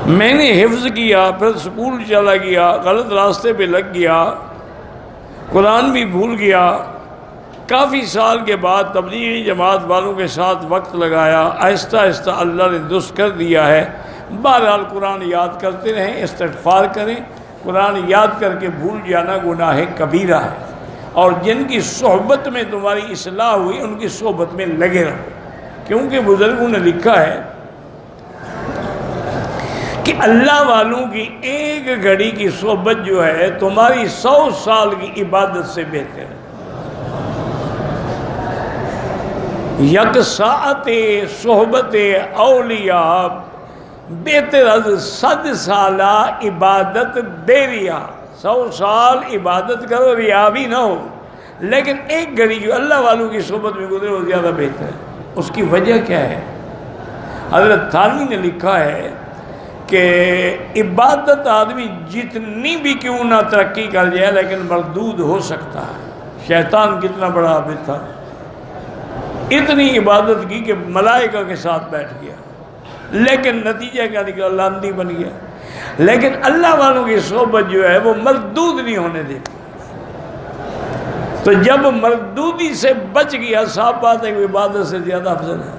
میں نے حفظ کیا، پھر سکول چلا گیا، غلط راستے پہ لگ گیا، قرآن بھی بھول گیا۔ کافی سال کے بعد تبلیغی جماعت والوں کے ساتھ وقت لگایا، آہستہ آہستہ اللہ نے درست کر دیا ہے۔ بہرحال قرآن یاد کرتے رہیں، استغفار کریں۔ قرآن یاد کر کے بھول جانا گناہ کبیرہ ہے، اور جن کی صحبت میں تمہاری اصلاح ہوئی ان کی صحبت میں لگے رہو، کیونکہ بزرگوں نے لکھا ہے کہ اللہ والوں کی ایک گھڑی کی صحبت جو ہے تمہاری 100 سال کی عبادت سے بہتر ہے۔ یک ساعت صحبت اولیاء بہتر از 100 سالہ عبادت بے ریا۔ 100 سال عبادت کرو، ریا بھی نہ ہو، لیکن ایک گھڑی جو اللہ والوں کی صحبت میں گزرے وہ زیادہ بہتر ہے۔ اس کی وجہ کیا ہے؟ حضرت تھانوی نے لکھا ہے کہ عبادت آدمی جتنی بھی کیوں نہ ترقی کر جائے لیکن مردود ہو سکتا ہے۔ شیطان کتنا بڑا عابد تھا، اتنی عبادت کی کہ ملائکہ کے ساتھ بیٹھ گیا، لیکن نتیجہ کیا نکلا؟ لاندی بن گیا۔ لیکن اللہ والوں کی صحبت جو ہے وہ مردود نہیں ہونے دیتی۔ تو جب مردودی سے بچ گیا، صاف بات ہے کہ عبادت سے زیادہ افضل ہے۔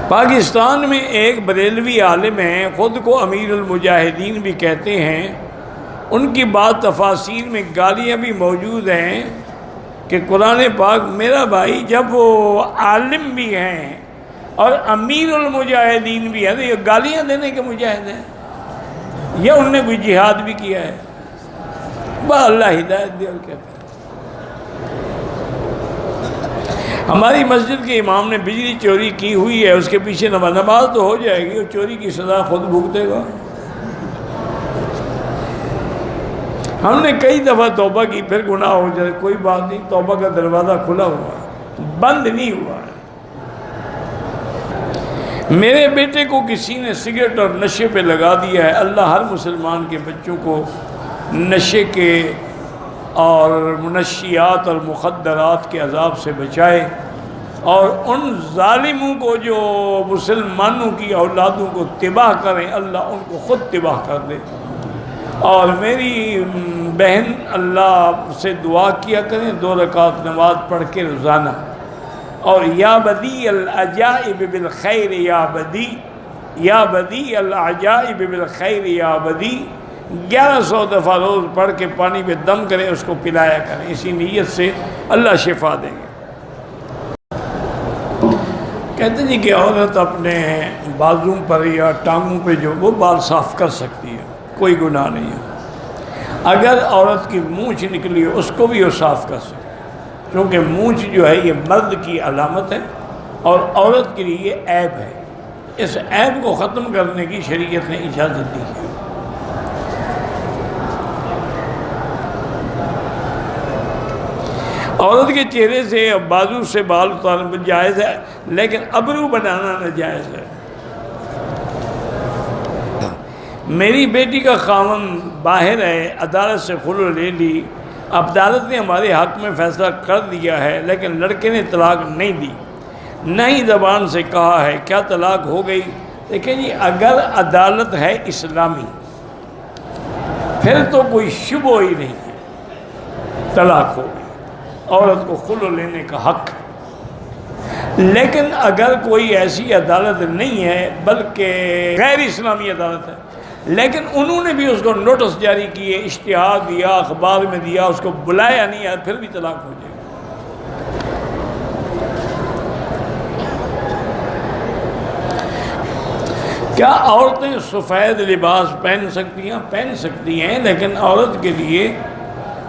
پاکستان میں ایک بریلوی عالم ہیں، خود کو امیر المجاہدین بھی کہتے ہیں۔ ان کی بات تفاسیر میں گالیاں بھی موجود ہیں کہ قرآن پاک، میرا بھائی جب وہ عالم بھی ہیں اور امیر المجاہدین بھی ہیں تو یہ گالیاں دینے کے مجاہد ہیں، یا انہوں نے کوئی جہاد بھی کیا ہے؟ بس اللہ ہدایت دے اور کیا کرے۔ ہماری مسجد کے امام نے بجلی چوری کی ہوئی ہے، اس کے پیچھے نماز تو ہو جائے گی، اور چوری کی سزا خود بھگتے گا۔ ہم نے کئی دفعہ توبہ کی، پھر گناہ ہو جائے کوئی بات نہیں، توبہ کا دروازہ کھلا ہوا ہے، بند نہیں ہوا ہے۔ میرے بیٹے کو کسی نے سگریٹ اور نشے پہ لگا دیا ہے۔ اللہ ہر مسلمان کے بچوں کو نشے کے اور منشیات اور مخدرات کے عذاب سے بچائے، اور ان ظالموں کو جو مسلمانوں کی اولادوں کو تباہ کریں، اللہ ان کو خود تباہ کر دے۔ اور میری بہن، اللہ سے دعا کیا کریں 2 رکعت نماز پڑھ کے روزانہ، اور یا بدیع العجائب بالخیر یا بدیع، یا بدیع العجائب بالخیر یا بدیع 1100 دفعہ روز پڑھ کے پانی پہ دم کریں، اس کو پلایا کریں، اسی نیت سے اللہ شفا دیں گے۔ کہتے ہیں کہ عورت اپنے بازوں پر یا ٹانگوں پہ جو وہ بال صاف کر سکتی ہے، کوئی گناہ نہیں ہے۔ اگر عورت کی مونچھ نکلی ہو اس کو بھی وہ صاف کر سکتی ہے، کیونکہ مونچھ جو ہے یہ مرد کی علامت ہے اور عورت کے لیے یہ عیب ہے۔ اس عیب کو ختم کرنے کی شریعت نے اجازت دی ہے۔ عورت کے چہرے سے بازو سے بال اتارنا جائز ہے، لیکن ابرو بنانا ناجائز ہے۔ میری بیٹی کا خاوند باہر ہے، عدالت سے خلع لے لی، عدالت نے ہمارے حق میں فیصلہ کر دیا ہے، لیکن لڑکے نے طلاق نہیں دی، نہ ہی زبان سے کہا ہے، کیا طلاق ہو گئی؟ دیکھیں جی، اگر عدالت ہے اسلامی پھر تو کوئی شبہ ہی نہیں ہے، طلاق ہو گئی، عورت کو خلع لینے کا حق ہے۔ لیکن اگر کوئی ایسی عدالت نہیں ہے بلکہ غیر اسلامی عدالت ہے، لیکن انہوں نے بھی اس کو نوٹس جاری کیے، اشتہار دیا، اخبار میں دیا، اس کو بلایا نہیں ہے، پھر بھی طلاق ہو جائے گا۔ کیا عورتیں سفید لباس پہن سکتی ہیں؟ پہن سکتی ہیں، لیکن عورت کے لیے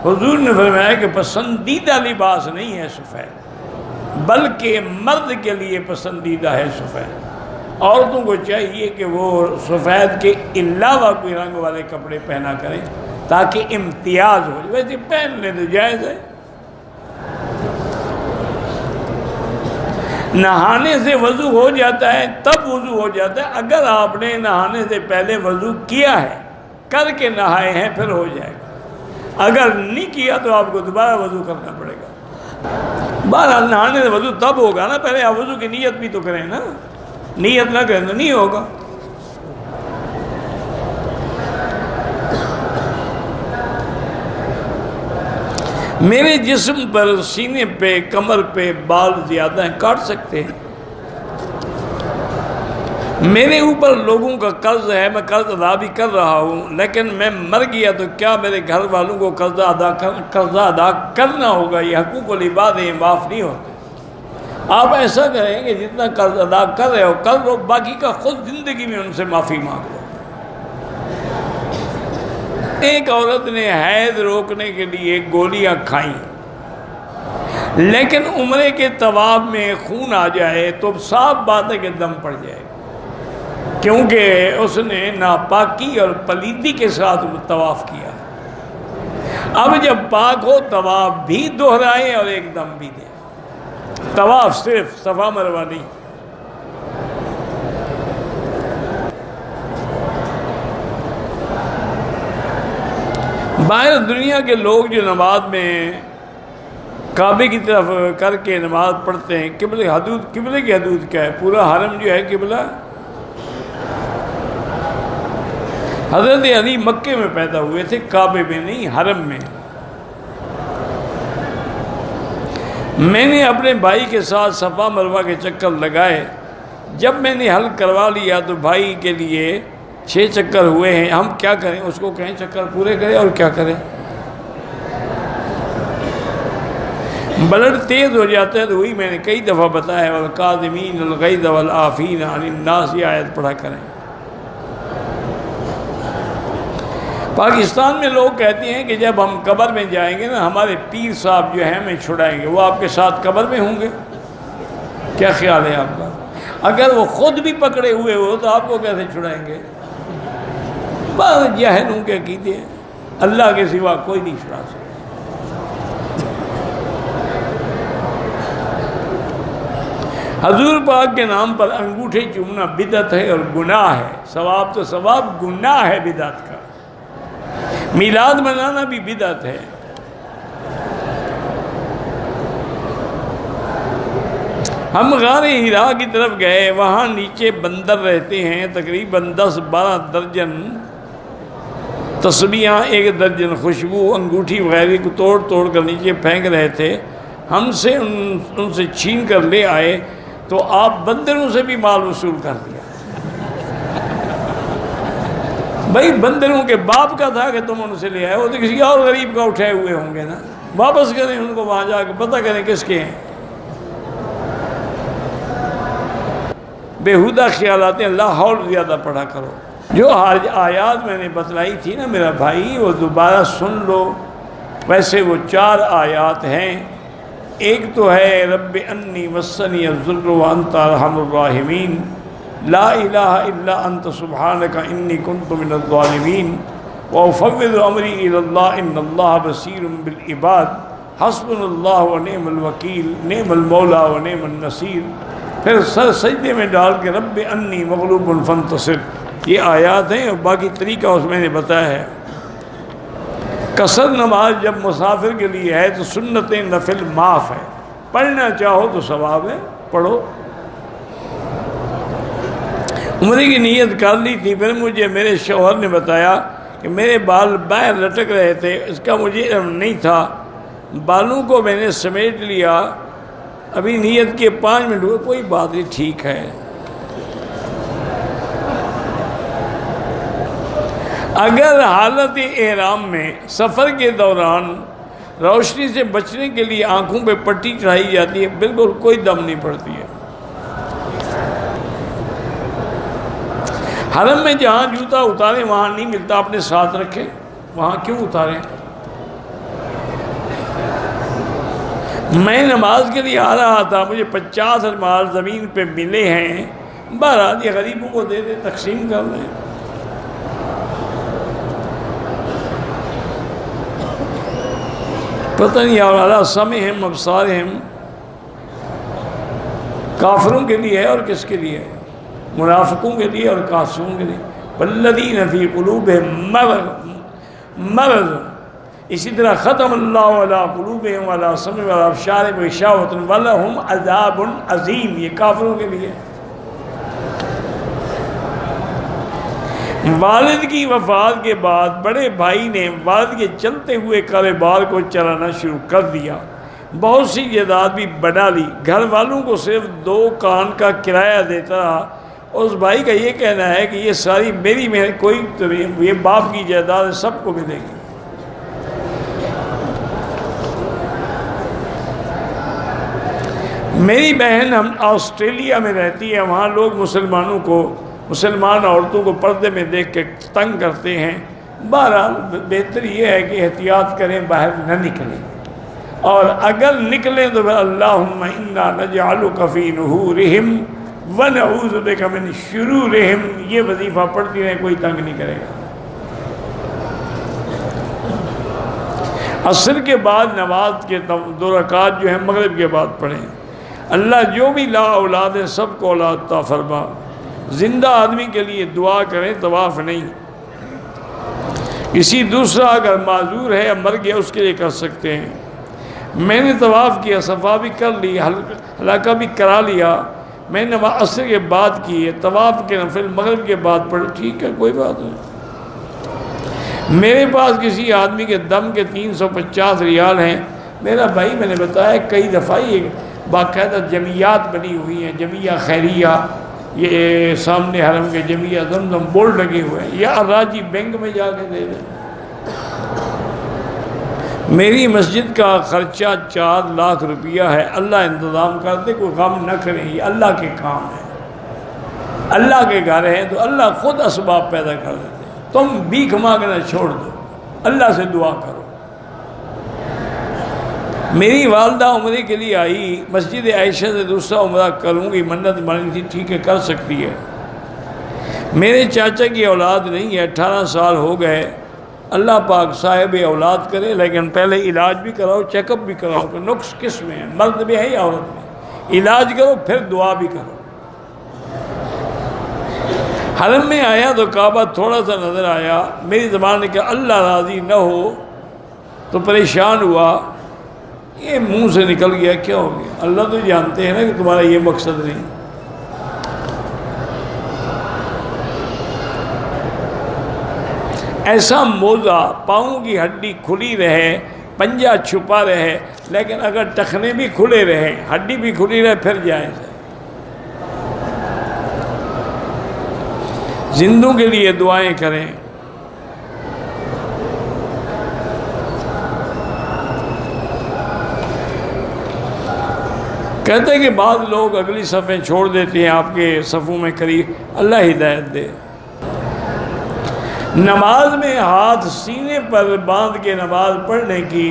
حضور نے فرمایا کہ پسندیدہ لباس نہیں ہے سفید، بلکہ مرد کے لیے پسندیدہ ہے سفید۔ عورتوں کو چاہیے کہ وہ سفید کے علاوہ کوئی رنگ والے کپڑے پہنا کریں تاکہ امتیاز ہو جائے، ویسے پہن لیں تو جائز ہے۔ نہانے سے وضو ہو جاتا ہے، تب وضو ہو جاتا ہے اگر آپ نے نہانے سے پہلے وضو کیا ہے، کر کے نہائے ہیں، پھر ہو جائے گا۔ اگر نہیں کیا تو آپ کو دوبارہ وضو کرنا پڑے گا۔ بہرحال نہانے سے وضو تب ہوگا نا، پہلے آپ وضو کی نیت بھی تو کریں نا۔ نیت نہ کریں تو نہیں ہوگا۔ میرے جسم پر سینے پہ کمر پہ بال زیادہ ہیں، کاٹ سکتے ہیں۔ میرے اوپر لوگوں کا قرض ہے، میں قرض ادا بھی کر رہا ہوں، لیکن میں مر گیا تو کیا میرے گھر والوں کو قرض ادا کرنا ہوگا؟ یہ حقوق العباد ہیں، معاف نہیں ہوتے۔ آپ ایسا کریں کہ جتنا قرض ادا کر رہے ہو کر لو، باقی کا خود زندگی میں ان سے معافی مانگ لو۔ ایک عورت نے حیض روکنے کے لیے گولیاں کھائیں، لیکن عمرے کے طواف میں خون آ جائے تو صاف بات ہے کہ دم پڑ جائے گا، کیونکہ اس نے ناپاکی اور پلیدی کے ساتھ طواف کیا۔ اب جب پاک ہو طواف بھی دہرائے اور ایک دم بھی دے۔ طواف صرف صفا مروہ نہیں۔ باہر دنیا کے لوگ جو نماز میں کعبے کی طرف کر کے نماز پڑھتے ہیں، قبلے کی حدود کیا ہے؟ پورا حرم جو ہے قبلہ۔ حضرت علی مکے میں پیدا ہوئے تھے، کعبے میں نہیں، حرم میں۔ میں نے اپنے بھائی کے ساتھ صفا مروہ کے چکر لگائے، جب میں نے حل کروا لیا تو بھائی کے لیے 6 چکر ہوئے ہیں، ہم کیا کریں؟ اس کو کہیں چکر پورے کریں اور کیا کریں؟ بلڈ تیز ہو جاتا ہے تو وہی میں نے کئی دفعہ بتایا ہے، والکاظمین الغیظ والعافین عن الناس، یہ آیت پڑھا کریں۔ پاکستان میں لوگ کہتے ہیں کہ جب ہم قبر میں جائیں گے نا، ہمارے پیر صاحب جو ہیں ہمیں چھڑائیں گے۔ وہ آپ کے ساتھ قبر میں ہوں گے؟ کیا خیال ہے آپ کا؟ اگر وہ خود بھی پکڑے ہوئے ہو تو آپ کو کیسے چھڑائیں گے؟ بس جاہلوں کے عقیدے ہیں، اللہ کے سوا کوئی نہیں چھڑا سکتا۔ حضور پاک کے نام پر انگوٹھے چومنا بدعت ہے اور گناہ ہے۔ ثواب تو ثواب، گناہ ہے بدعت کا۔ میلاد منانا بھی بدعت ہے۔ ہم غار ہرا کی طرف گئے، وہاں نیچے بندر رہتے ہیں، تقریباً 10-12 درجن تسبیحاں، 1 درجن خوشبو، انگوٹھی وغیرہ کو توڑ کر نیچے پھینک رہے تھے۔ ہم سے ان سے چھین کر لے آئے تو آپ بندروں سے بھی مال وصول کر دیا۔ بھائی بندروں کے باپ کا تھا کہ تم ان سے لے آئے، وہ تو کسی اور غریب کا اٹھائے ہوئے ہوں گے نا، واپس کریں ان کو، وہاں جا کے پتہ کریں کس کے ہیں۔ بےہودہ خیالات ہیں، اللہ حول زیادہ پڑھا کرو۔ جو آیات میں نے بتلائی تھی نا میرا بھائی، وہ دوبارہ سن لو۔ ویسے وہ 4 آیات ہیں۔ ایک تو ہے رب انی مسنی الضر وانت ارحم الراحمین، لا الہ الا انت سبحانک انی کنت من الظالمین، وافوض امری الی اللہ ان اللہ بصیر بالعباد، حسبنا اللہ ونعم الوکیل، نعم المولا ونعم النصیر۔ پھر سر سجدے میں ڈال کے رب انی مغلوب فانتصر، یہ آیات ہیں، اور باقی طریقہ اس میں نے بتایا ہے۔ قصر نماز جب مسافر کے لیے ہے تو سنت نفل معاف ہے، پڑھنا چاہو تو ثواب ہے، پڑھو۔ عمرے کی نیت کر لی تھی، پھر مجھے میرے شوہر نے بتایا کہ میرے بال باہر لٹک رہے تھے، اس کا مجھے علم نہیں تھا، بالوں کو میں نے سمیٹ لیا، ابھی نیت کے 5 منٹ ہوئے، کوئی بات نہیں، ٹھیک ہے۔ اگر حالت احرام میں سفر کے دوران روشنی سے بچنے کے لیے آنکھوں پہ پٹی چڑھائی جاتی ہے، بالکل کوئی دم نہیں پڑتی ہے۔ حرم میں جہاں جوتا اتاریں وہاں نہیں ملتا، اپنے ساتھ رکھیں، وہاں کیوں اتاریں؟ میں نماز کے لیے آ رہا تھا، مجھے 50 رومال زمین پہ ملے ہیں، بہرحال یہ غریبوں کو دے دے، تقسیم کر دیں۔ پتہ نہیں اور اللہ سمعہم ابصارہم کافروں کے لیے ہے اور کس کے لیے ہے؟ منافقوں کے لیے اور کافروں کے لیے۔ والذین فی قلوبہم مرض، اسی طرح ختم اللہ علی قلوبہم وعلی سمعہم وعلی ابصارہم غشاوۃ ولہم عذاب عظیم، یہ کافروں کے لیے۔ والد کی وفات کے بعد بڑے بھائی نے والد کے چلتے ہوئے کاروبار کو چلانا شروع کر دیا، بہت سی جائیداد بھی بنا لی، گھر والوں کو صرف 2 کان کا کرایہ دیتا رہا۔ اس بھائی کا یہ کہنا ہے کہ یہ ساری میری میں کوئی تو یہ باپ کی جائیداد سب کو ملے گی۔ میری بہن ہم آسٹریلیا میں رہتی ہے، وہاں لوگ مسلمان عورتوں کو پردے میں دیکھ کے تنگ کرتے ہیں۔ بہرحال بہتر یہ ہے کہ احتیاط کریں، باہر نہ نکلیں، اور اگر نکلیں تو پھر اللہم انا نجعلک فی نحورہم ونعوذ بک من شرورہم، یہ وظیفہ پڑھتی رہیں، کوئی تنگ نہیں کرے گا۔ عصر کے بعد نماز کے 2 رکعت جو ہیں مغرب کے بعد پڑھیں۔ اللہ جو بھی لا اولاد ہے سب کو اولاد عطا فرما۔ زندہ آدمی کے لیے دعا کریں، طواف نہیں۔ کسی دوسرا اگر معذور ہے یا مر گیا اس کے لیے کر سکتے ہیں۔ میں نے طواف کیا، صفا بھی کر لی، حلقہ بھی کرا لیا، میں نے عصر کے بعد کی ہے، طواف کے نفل مغرب کے بعد پڑھ، ٹھیک ہے، کوئی بات نہیں۔ میرے پاس کسی آدمی کے دم کے 350 ریال ہیں۔ میرا بھائی میں نے بتایا کئی دفعہ یہ باقاعدہ جمعیات بنی ہوئی ہیں، جمعیہ خیریہ، یہ سامنے حرم کے جمعیہ زمزم بورڈ لگے ہوئے ہیں، یا راجی بینک میں جا کے دے دیں۔ میری مسجد کا خرچہ 4 لاکھ روپیہ ہے، اللہ انتظام کر دے، کوئی غم نہ کریں، یہ اللہ کے کام ہے، اللہ کے گھر ہیں تو اللہ خود اسباب پیدا کر دیتے ہیں۔ تم بھیک مانگنا چھوڑ دو، اللہ سے دعا کرو۔ میری والدہ عمرے کے لیے آئی، مسجد عائشہ سے دوسرا عمرہ کروں گی، منت مانی تھی، ٹھیک ہے کر سکتی ہے۔ میرے چاچا کی اولاد نہیں ہے، 18 سال ہو گئے، اللہ پاک صاحب اولاد کرے، لیکن پہلے علاج بھی کراؤ، چیک اپ بھی کراؤ کہ نقص کس میں ہے، مرد میں ہے یا عورت میں، علاج کرو پھر دعا بھی کرو۔ حرم میں آیا تو کعبہ تھوڑا سا نظر آیا، میری زبان نے کہا اللہ راضی نہ ہو، تو پریشان ہوا، یہ منہ سے نکل گیا، کیا ہو گیا؟ اللہ تو جانتے ہیں نا کہ تمہارا یہ مقصد نہیں۔ ایسا موزہ، پاؤں کی ہڈی کھلی رہے، پنجہ چھپا رہے، لیکن اگر ٹخنے بھی کھلے رہے، ہڈی بھی کھلی رہے، پھر جائز ہے۔ زندوں کے لیے دعائیں کریں۔ کہتے ہیں کہ بعض لوگ اگلی صفیں چھوڑ دیتے ہیں آپ کے صفوں میں قریب، اللہ ہدایت دے۔ نماز میں ہاتھ سینے پر باندھ کے نماز پڑھنے کی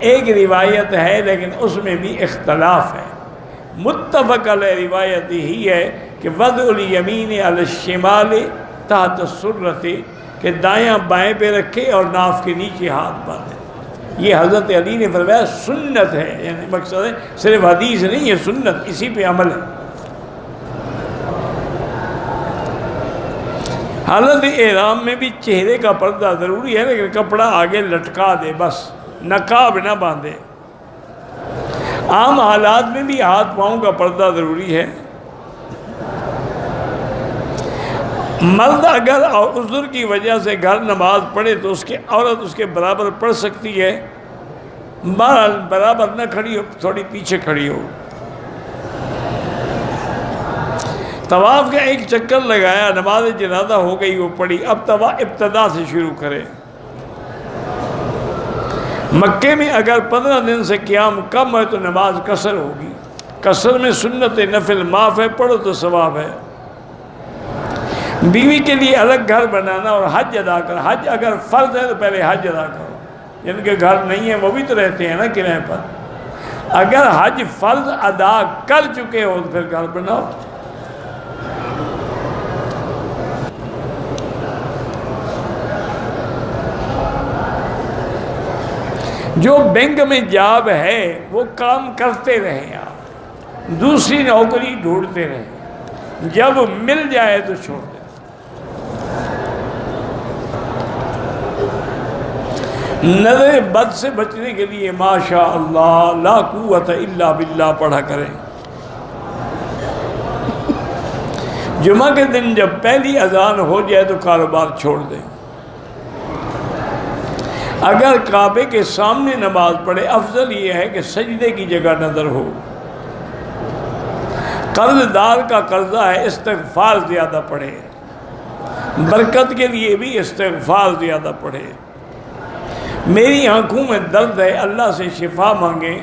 ایک روایت ہے، لیکن اس میں بھی اختلاف ہے۔ متفق علیہ روایت ہی ہے کہ وضع الیمین علی الشمال تحت السرۃ، کہ دایاں بائیں پہ رکھے اور ناف کے نیچے ہاتھ باندھے۔ یہ حضرت علی نے فرمایا سنت ہے، یعنی مقصد ہے صرف حدیث نہیں ہے، سنت، اسی پہ عمل ہے۔ حالت احرام میں بھی چہرے کا پردہ ضروری ہے، لیکن کپڑا آگے لٹکا دے، بس نقاب نہ باندھے۔ عام حالات میں بھی ہاتھ پاؤں کا پردہ ضروری ہے۔ مرد اگر عذر کی وجہ سے گھر نماز پڑھے تو عورت اس کے برابر پڑھ سکتی ہے، بہرحال برابر نہ کھڑی ہو، تھوڑی پیچھے کھڑی ہو۔ طواف کا ایک چکر لگایا، نماز جنازہ ہو گئی، وہ پڑھی، اب ابتدا سے شروع کرے۔ مکے میں اگر 15 دن سے قیام کم ہے تو نماز قصر ہوگی، قصر میں سنت نفل معاف ہے، پڑھو تو ثواب ہے۔ بیوی کے لیے الگ گھر بنانا اور حج ادا کر، حج اگر فرض ہے تو پہلے حج ادا کرو، جن کے گھر نہیں ہے وہ بھی تو رہتے ہیں نا کرائے پر۔ اگر حج فرض ادا کر چکے ہو تو پھر گھر بناؤ۔ جو بینک میں جاب ہے وہ کام کرتے رہیں، آپ دوسری نوکری ڈھونڈتے رہیں، جب مل جائے تو چھوڑ دیں۔ نظر بد سے بچنے کے لیے ماشاء اللہ لا قوت الا باللہ پڑھا کریں۔ جمعہ کے دن جب پہلی اذان ہو جائے تو کاروبار چھوڑ دیں۔ اگر کعبے کے سامنے نماز پڑھے، افضل یہ ہے کہ سجدے کی جگہ نظر ہو۔ قرض دار کا قرضہ ہے، استغفار زیادہ پڑھے، برکت کے لیے بھی استغفار زیادہ پڑھے۔ میری آنکھوں میں درد ہے، اللہ سے شفا مانگیں،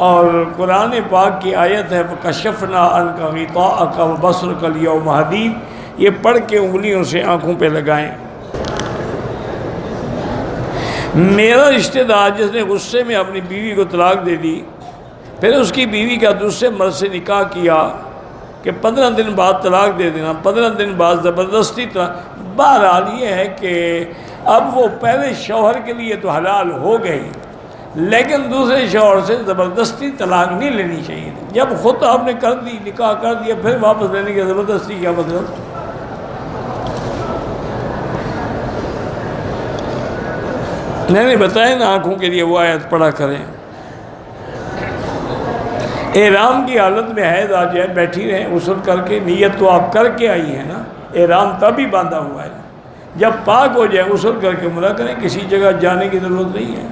اور قرآن پاک کی آیت ہے وَكَشَفْنَا عَنْكَ غِطَاءَكَ وَبَصَرَكَ الْيَوْمَ حَدِيدٌ، یہ پڑھ کے انگلیوں سے آنکھوں پہ لگائیں۔ میرا رشتہ دار جس نے غصے میں اپنی بیوی کو طلاق دے دی، پھر اس کی بیوی کا دوسرے مرد سے نکاح کیا کہ 15 دن بعد طلاق دے دینا، 15 دن بعد زبردستی طلاق۔ بہرحال یہ ہے کہ اب وہ پہلے شوہر کے لیے تو حلال ہو گئی، لیکن دوسرے شوہر سے زبردستی طلاق نہیں لینی چاہیے۔ جب خود آپ نے کر دی، نکاح کر دیا، پھر واپس لینے کی زبردستی کیا مطلب؟ میں نے بتایا نا، آنکھوں کے لیے وہ آیت پڑھا کریں۔ احرام کی حالت میں حیض آ جائے، بیٹھی رہیں، غسل کر کے، نیت تو آپ کر کے آئی ہیں نا، احرام تب ہی باندھا ہوا ہے۔ جب پاک ہو جائے غسل کر کے عمرہ کریں، کسی جگہ جانے کی ضرورت نہیں ہے۔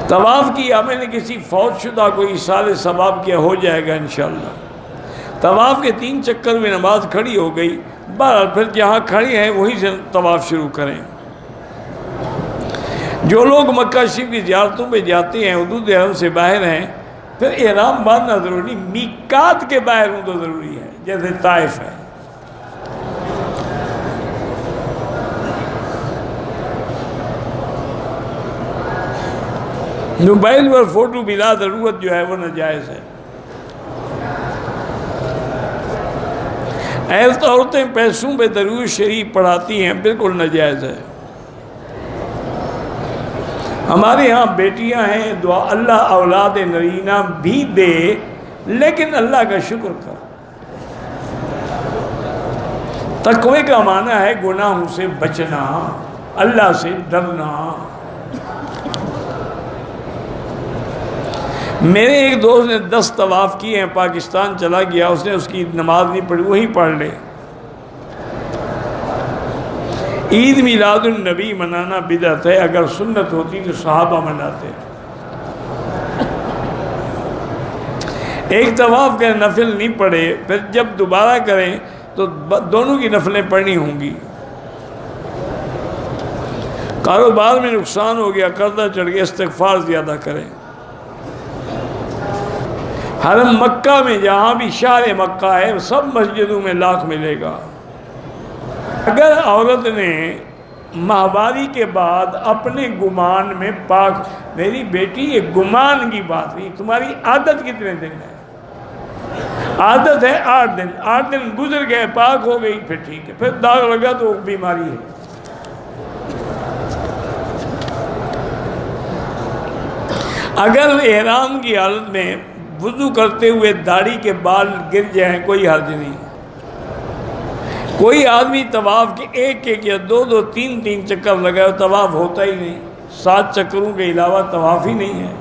طواف کیا میں نے، کسی فوت شدہ کو ایصال ثواب کیا، ہو جائے گا انشاءاللہ۔ طواف کے 3 چکر میں نماز کھڑی ہو گئی، بہرحال پھر جہاں کھڑی ہیں وہیں سے طواف شروع کریں۔ جو لوگ مکہ شریف کی زیارتوں پہ جاتے ہیں، حدود حرم سے باہر ہیں، پھر احرام باندھنا ضروری نہیں، میقات کے باہر ہوں تو ضروری ہے، جیسے طائف ہے۔ موبائل پر فوٹو بلا ضرورت جو ہے وہ ناجائز ہے۔ ایسا عورتیں پیسوں پہ درود شریف پڑھاتی ہیں، بالکل ناجائز ہے۔ ہمارے ہاں بیٹیاں ہیں، دعا اللہ اولاد نرینہ بھی دے، لیکن اللہ کا شکر کر۔ تقوی کا معنی ہے گناہوں سے بچنا، اللہ سے ڈرنا۔ میرے ایک دوست نے 10 طواف کیے ہیں، پاکستان چلا گیا، اس نے اس کی نماز نہیں پڑھی، وہی پڑھ لے۔ عید میلاد النبی منانا بدعت ہے، اگر سنت ہوتی تو صحابہ مناتے۔ ایک طواف کے نفل نہیں پڑھے، پھر جب دوبارہ کریں تو دونوں کی نفلیں پڑھنی ہوں گی۔ کاروبار میں نقصان ہو گیا، قرضہ چڑھ گیا، استغفار زیادہ کریں۔ حرم مکہ میں جہاں بھی شہر مکہ ہے، سب مسجدوں میں لاکھ ملے گا۔ اگر عورت نے ماہواری کے بعد اپنے گمان میں پاک، میری بیٹی یہ گمان کی بات نہیں، تمہاری عادت کتنے دن ہے؟ عادت ہے 8 دن، 8 دن گزر گئے، پاک ہو گئی، پھر ٹھیک ہے، پھر داغ لگا تو بیماری ہے۔ اگر احرام کی حالت میں وضو کرتے ہوئے داڑھی کے بال گر جائیں، کوئی حرج نہیں۔ کوئی آدمی طواف کے 1 یا 2 3 چکر لگائے، طواف ہوتا ہی نہیں، 7 چکروں کے علاوہ طواف ہی نہیں ہے۔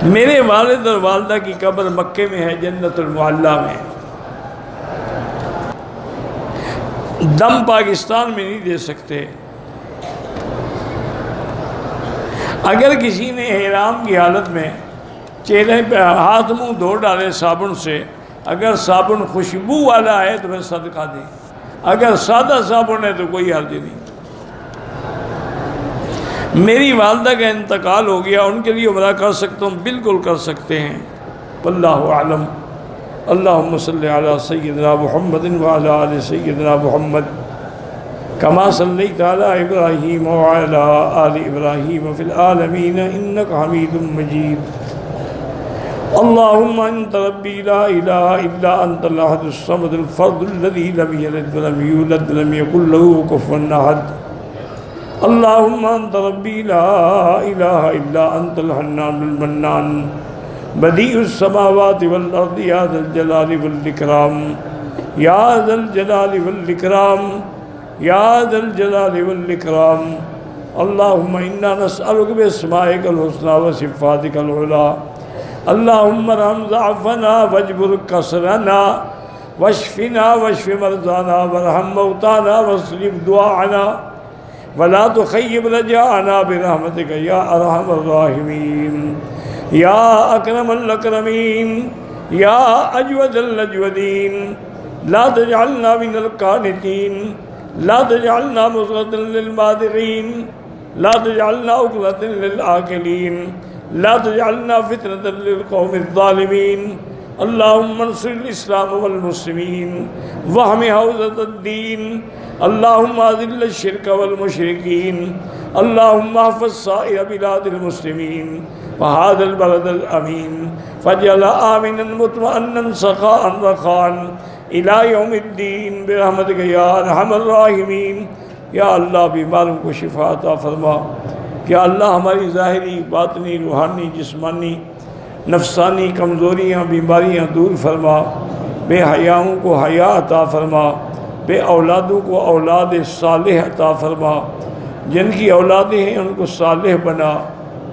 میرے والد اور والدہ کی قبر مکے میں ہے، جنت المعلیٰ میں۔ دم پاکستان میں نہیں دے سکتے۔ اگر کسی نے احرام کی حالت میں چہرے پہ ہاتھ منہ دھو ڈالے صابن سے، اگر صابن خوشبو والا ہے تو پھر صدقہ دیں، اگر سادہ صابن ہے تو کوئی حرج نہیں۔ میری والدہ کا انتقال ہو گیا، ان کے لیے عمرہ کر سکتا ہوں، بالکل کر سکتے ہیں، واللہ اعلم۔ اللہم صلی علی سیدنا محمد وعلی آل سیدنا محمد کما صلیت علی ابراہیم وعلی آل ابراہیم فی العالمین انک حمید مجید۔ اللہم انت ربی لا الہ الا انت الاحد الصمد الفرد الذی لم یلد ولم یولد ولم یکن له کفوا احد۔ اللہم انت ربی لا الہ الا انت الحنان المنان بدیع السماوات والارض یا ذا الجلال والاکرام یا ذا الجلال والاکرام یا ذا الجلال والاکرام اللهم إنا نسألك بأسمائك الحسنى وصفاتك العلى اللهم ارحم ضعفنا واجبر كسرنا واشفنا واشف مرضانا وارحم موتانا واصرف دعاءنا ولا تخيب رجاءنا برحمتك يا أرحم الراحمين يا أكرم الأكرمين يا أجود الأجودين لا تجعلنا من القانتين لا تجعلنا مصغة للمادرين لا تجعلنا عقلة للآكلين لا تجعلنا فتنة للقوم الظالمين اللهم انصر الإسلام والمسلمين واحم حوزة الدين اللهم أذل الشرك والمشركين اللهم احفظ سائر بلاد المسلمين وهذا البلد الأمين فاجعل آمنا مطمئنا سخاء رخاء إلى يوم الدين برحمتك يا أرحم الراحمين یا اللہ بیماروں کو شفا عطا فرما، یا اللہ ہماری ظاہری باطنی روحانی جسمانی نفسانی کمزوریاں بیماریاں دور فرما، بے حیاؤں کو حیا عطا فرما، بے اولادوں کو اولاد صالح عطا فرما، جن کی اولادیں ہیں ان کو صالح بنا،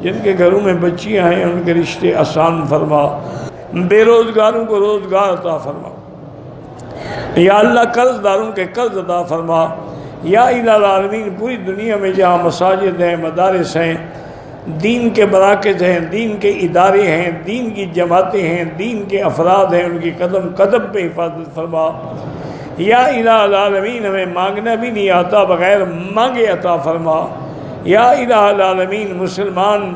جن کے گھروں میں بچیاں ہیں ان کے رشتے آسان فرما، بے روزگاروں کو روزگار عطا فرما، یا اللہ قرض داروں کے قرض عطا فرما، یا الہ العالمین پوری دنیا میں جہاں مساجد ہیں مدارس ہیں دین کے مراکز ہیں دین کے ادارے ہیں دین کی جماعتیں ہیں دین کے افراد ہیں ان کی قدم قدم پہ حفاظت فرما، یا الہ العالمین ہمیں مانگنا بھی نہیں آتا بغیر مانگے عطا فرما، یا الہ العالمین مسلمان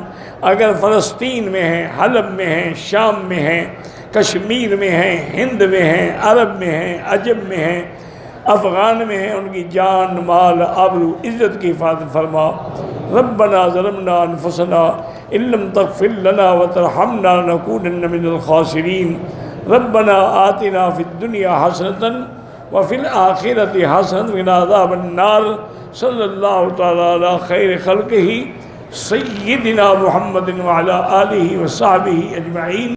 اگر فلسطین میں ہیں حلب میں ہیں شام میں ہیں کشمیر میں ہیں ہند میں ہیں عرب میں ہیں عجم میں ہیں افغان میں ہیں ان کی جان مال آبرو عزت کی حفاظت فرما، ربنا ظلمنا انفسنا ان لم تغفر لنا وترحمنا لنكونن من الخاسرین، ربنا آتنا فی الدنیا حسنة وفی الآخرة حسنة وقنا عذاب النار، صلی اللہ تعالی علی خیر خلقہ سیدنا محمد وعلی آلہ وصحبہ اجمعین۔